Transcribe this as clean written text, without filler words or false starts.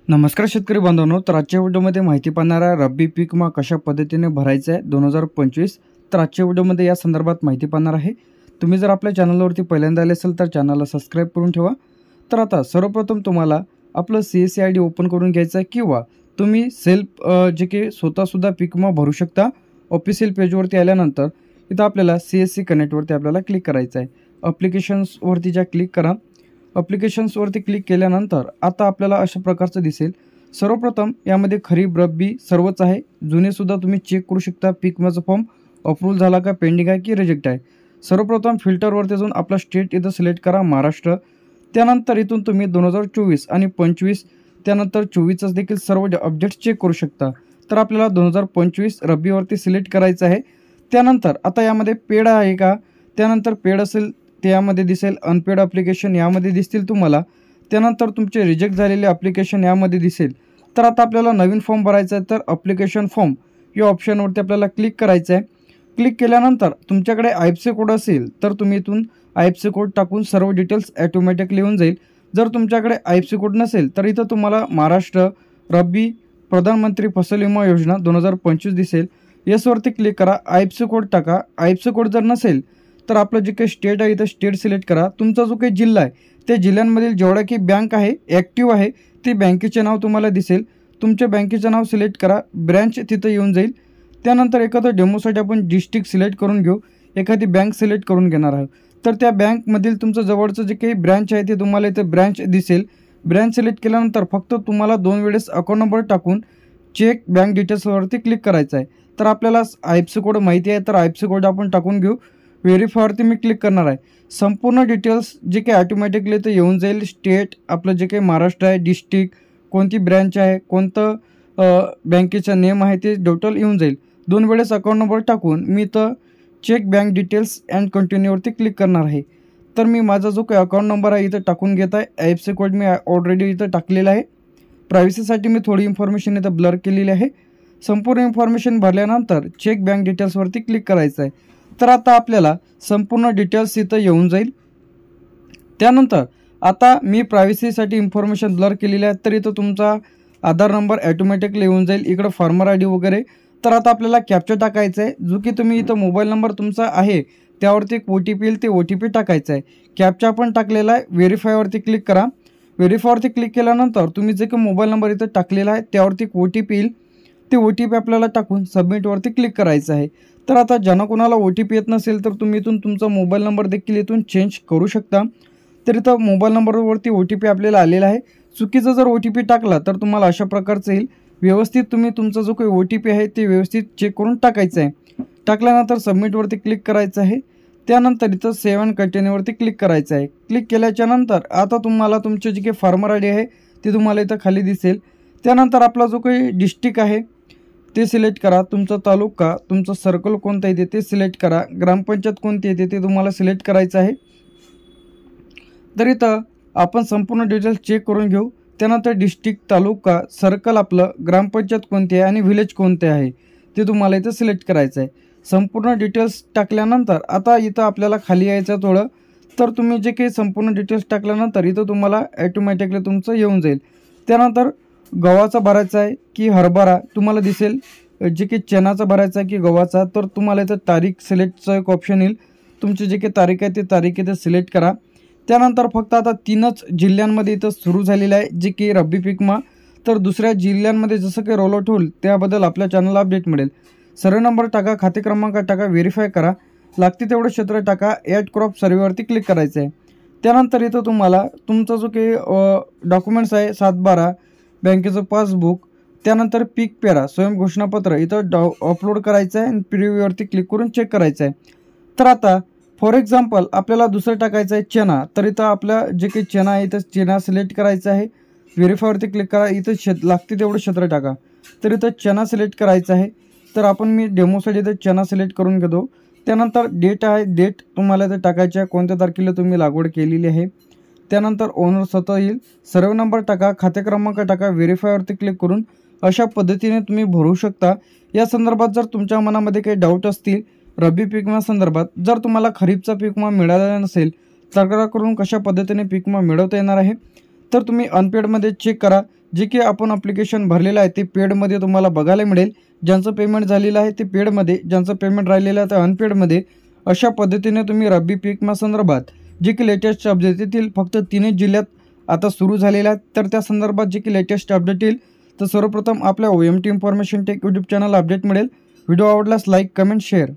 नमस्कार शेतकरी बांधवांनो, तर आजच्या व्हिडिओमध्ये माहिती पाहणार आहे रब्बी पीक विमा कशा पद्धतीने भरायचा आहे 2025. तर आजच्या व्हिडिओमध्ये या संदर्भात माहिती पाहणार आहे. तुम्ही जर आपल्या चॅनलवरती पहिल्यांदा आले असेल तर चॅनलला सबस्क्राईब करून ठेवा. तर आता सर्वप्रथम तुम्हाला आपलं CSC ID ओपन करून घ्यायचं आहे किंवा तुम्ही सेल्फ जे की स्वतःसुद्धा पीक विमा भरू शकता. ऑफिशियल पेजवरती आल्यानंतर इथं आपल्याला CSC कनेक्टवरती आपल्याला क्लिक करायचं आहे. ॲप्लिकेशन्सवरती ज्या क्लिक करा. ॲप्लिकेशन्सवरती क्लिक केल्यानंतर आता आपल्याला अशा प्रकारचं दिसेल. सर्वप्रथम यामध्ये खरीप रब्बी सर्वच आहे. जुनेसुद्धा तुम्ही चेक करू शकता. पीक विम्याचा फॉर्म अप्रूव्ह झाला का, पेंडिंग आहे की रिजेक्ट आहे. सर्वप्रथम फिल्टरवरती जाऊन आपला स्टेट इथं सिलेक्ट करा, महाराष्ट्र. त्यानंतर इथून तुम्ही 2024 आणि 25 त्यानंतर 24च देखील सर्व अपडेट्स चेक करू शकता. तर आपल्याला 2025 रब्बीवरती सिलेक्ट करायचं आहे. त्यानंतर आता यामध्ये पेड आहे का, त्यानंतर पेड असेल त्यामध्ये दिसेल, अनपेड ॲप्लिकेशन यामध्ये दिसतील तुम्हाला. त्यानंतर तुमचे रिजेक्ट झालेले ॲप्लिकेशन यामध्ये दिसेल. तर आता आपल्याला नवीन फॉर्म भरायचा आहे. तर ॲप्लिकेशन फॉर्म या ऑप्शनवरती आपल्याला क्लिक करायचं आहे. क्लिक केल्यानंतर तुमच्याकडे IFSC कोड असेल तर तुम्ही इथून IFSC कोड टाकून सर्व डिटेल्स ॲटोमॅटिकली येऊन जाईल. जर तुमच्याकडे IFSC कोड नसेल तर इथं तुम्हाला महाराष्ट्र रब्बी प्रधानमंत्री फसल विमा योजना 2025 दिसेल. येसवरती क्लिक करा, IFSC कोड टाका. IFSC कोड जर नसेल तर आपलं जे काही स्टेट आहे इथं स्टेट सिलेक्ट करा. तुमचा जो काही जिल्हा आहे त्या जिल्ह्यांमधील जेवढा की बँक आहे ॲक्टिव्ह आहे ती बँकेचे नाव तुम्हाला दिसेल. तुमच्या बँकेचं नाव सिलेक्ट करा. ब्रँच तिथं येऊन जाईल. त्यानंतर एखादं डेमोसाठी आपण डिस्ट्रिक्ट सिलेक्ट करून घेऊ. एखादी बँक सिलेक्ट करून घेणार आहोत तर त्या बँकमधील तुमचं जवळचं जे काही ब्रँच आहे ते तुम्हाला इथं ब्रँच दिसेल. ब्रँच सिलेक्ट केल्यानंतर फक्त तुम्हाला 2 वेळेस अकाउंट नंबर टाकून चेक बँक डिटेल्सवरती क्लिक करायचं आहे. तर आपल्याला IFSC कोड माहिती आहे तर IFSC कोड आपण टाकून घेऊ. व्हेरीफायवरती मी क्लिक करणार आहे. संपूर्ण डिटेल्स जे काही ॲटोमॅटिकली ते येऊन जाईल. स्टेट आपलं जे काही महाराष्ट्र आहे, डिस्ट्रिक्ट कोणती ब्रँच आहे, कोणतं बँकेचा नेम आहे ते टोटल येऊन जाईल. 2 वेळेस अकाउंट नंबर टाकून मी तर चेक बँक डिटेल्स अँड कंटिन्यूवरती क्लिक करणार आहे. तर मी माझा जो काही अकाउंट नंबर आहे इथं टाकून घेत आहे. IFSC कोड मी ऑलरेडी इथं टाकलेला आहे. प्रायव्हसीसाठी मी थोडी इन्फॉर्मेशन इथं ब्लर केलेली आहे. संपूर्ण इन्फॉर्मेशन भरल्यानंतर चेक बँक डिटेल्सवरती क्लिक करायचं आहे. तर आता आपल्याला संपूर्ण डिटेल्स इथं येऊन जाईल. त्यानंतर आता मी प्रायव्हसीसाठी इन्फॉर्मेशन ब्लर केलेली आहे तर इथं तुमचा आधार नंबर ॲटोमॅटिकली येऊन जाईल. इकडं फार्मर ID वगैरे. तर आता आपल्याला कॅप्चा टाकायचं आहे जो की तुम्ही इथं मोबाईल नंबर तुमचा आहे त्यावरती एक OTP येईल, ते OTP टाकायचं आहे. कॅप्चा पण टाकलेला आहे. व्हेरीफायवरती क्लिक करा. व्हेरीफायवरती क्लिक केल्यानंतर तुम्ही जे काही मोबाईल नंबर इथं टाकलेला आहे त्यावरती एक OTP येईल. ते OTP आपल्याला टाकून सबमिटवरती क्लिक करायचं आहे. तर आता ज्यांना कोणाला OTP येत नसेल तर तुम्ही इथून तुमचा मोबाईल नंबर देखील इथून चेंज करू शकता. तर इथं मोबाईल नंबरवरती OTP आपल्याला आलेला आहे. चुकीचा जर OTP टाकला तर तुम्हाला अशा प्रकारचं येईल. व्यवस्थित तुम्ही तुमचा जो काही OTP आहे ते व्यवस्थित चेक करून टाकायचं आहे. टाकल्यानंतर सबमिटवरती क्लिक करायचं आहे. त्यानंतर इथं सेव्ह अँड कंटिन्यूवरती क्लिक करायचं आहे. क्लिक केल्याच्यानंतर आता तुम्हाला तुमचे जे काही फार्मर ID आहे ते तुम्हाला इथं खाली दिसेल. त्यानंतर आपला जो काही डिस्ट्रिक्ट आहे ते सिलेक्ट करा. तुमचा तालुका, तुमचं सर्कल कोणतं येते ते सिलेक्ट करा. ग्रामपंचायत कोणती येते ते तुम्हाला सिलेक्ट करायचं आहे. तर इथं आपण संपूर्ण डिटेल्स चेक करून घेऊ. त्यानंतर डिस्ट्रिक्ट, तालुका, सर्कल आपलं, ग्रामपंचायत कोणती आहे आणि विलेज कोणते आहे ते तुम्हाला इथं सिलेक्ट करायचं आहे. संपूर्ण डिटेल्स टाकल्यानंतर आता इथं आपल्याला खाली यायचं थोडं. तर तुम्ही जे काही संपूर्ण डिटेल्स टाकल्यानंतर इथं तुम्हाला ॲटोमॅटिकली तुमचं येऊन जाईल. त्यानंतर गव्हाचा भरायचा आहे की हरभरा तुम्हाला दिसेल. जे की चणाचा भरायचा आहे की गव्हाचा, तर तुम्हाला इथं तारीख सिलेक्टचं एक ऑप्शन येईल. तुमची जे काही तारीख आहे ती तारीख इथं सिलेक्ट करा. त्यानंतर फक्त आता 3च जिल्ह्यांमध्ये इथं सुरू झालेलं आहे जे की रब्बी पीक विमा. तर दुसऱ्या जिल्ह्यांमध्ये जसं काही रोल आउट होईल त्याबद्दल आपल्या चॅनलला अपडेट मिळेल. सर्व नंबर टाका, खाते क्रमांक टाका, व्हेरीफाय करा. लागते तेवढं क्षेत्र टाका. ॲड क्रॉप सर्वेवरती क्लिक करायचं आहे. त्यानंतर इथं तुम्हाला तुमचा जो काही डॉक्युमेंट्स आहे 7/12, बँकेचं पासबुक, त्यानंतर पीक पेरा, स्वयं घोषणापत्र इथं अपलोड करायचं आहे आणि प्रिव्ह्यूवरती क्लिक करून चेक करायचं आहे. तर आता फॉर एक्झाम्पल आपल्याला दुसरं टाकायचं आहे चणा. तर इथं आपल्या जे काही चणा आहे इथं चणा सिलेक्ट करायचं आहे. व्हेरीफायवरती क्लिक करा. इथं लागते तेवढं क्षेत्र टाका. तर इथं चणा सिलेक्ट करायचं आहे. तर आपण मी डेमोसाठी इथं चणा सिलेक्ट करून घेतो. त्यानंतर डेट आहे, डेट तुम्हाला इथं टाकायची आहे, कोणत्या तारखेला तुम्ही लागवड केलेली आहे. त्यानंतर ओनर स्वतः येईल. सर्व नंबर टाका, खाते क्रमांक टाका, व्हेरीफायवरती क्लिक करून अशा पद्धतीने तुम्ही भरू शकता. या संदर्भात जर तुमच्या मनामध्ये काही डाऊट असतील रब्बी पीक विमा संदर्भात, जर तुम्हाला खरीपचा पीक विमा मिळालेला नसेल, तक्रार करून कशा पद्धतीने पीक विमा मिळवता येणार आहे तर तुम्ही अनपेडमध्ये चेक करा. जे की आपण ॲप्लिकेशन भरलेलं आहे ते पेडमध्ये तुम्हाला बघायला मिळेल. ज्यांचं पेमेंट झालेलं आहे ते पेडमध्ये, ज्यांचं पेमेंट राहिलेलं आहे ते अनपेडमध्ये. अशा पद्धतीने तुम्ही रब्बी पीक विमा संदर्भात जे की लेटेस्ट अपडेट येतील फक्त 3च जिल्ह्यात आता सुरू झालेल्या आहेत. तर त्या संदर्भात जे की लेटेस्ट अपडेट येईल तर सर्वप्रथम आपल्या OMT information take YouTube channel update मिळेल. व्हिडिओ आवडल्यास लाईक, कमेंट, शेअर.